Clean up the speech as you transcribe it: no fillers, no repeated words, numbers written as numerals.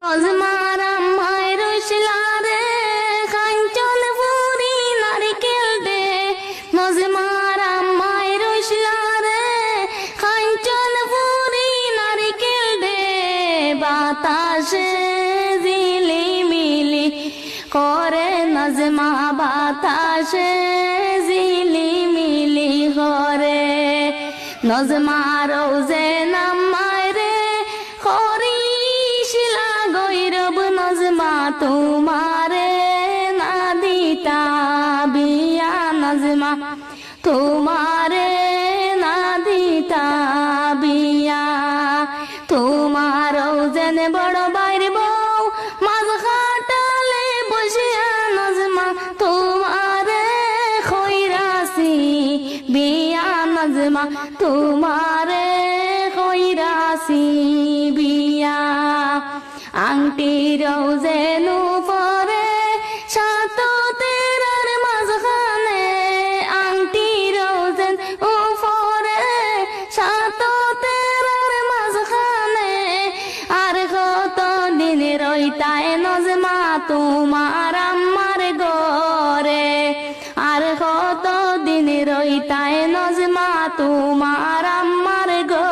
নজমার আম্মায় রইসলা রে কাঞ্চন পুরি নারিকেল দে নজমার আম্মায় রইসলা রে কাঞ্চন পুরি নারিকেল দে বাতাসে ঝিলিমিলি করে নজমা বাতাসে ঝিলিমিলি করে নজমা রোজে নাম্মায় রে করিসিলা গৈরব নজমা তোমারে না দিতা বিয়া নজমা তোমারে না দিতা বিয়া তোমারও যেন বড় বাইর বউ মাঝ খাটালে বসিয়া নজমা তোমারে খৈরাসি বিয়া নজমা তোমারে খৈরাসি বিয়া আংটিরও যেন পরে সাত তেরার মাঝখানে আংটিরও যেন উপরে সাত তেরার মাঝখানে আর কত দিন রইতায় নজমা তোমার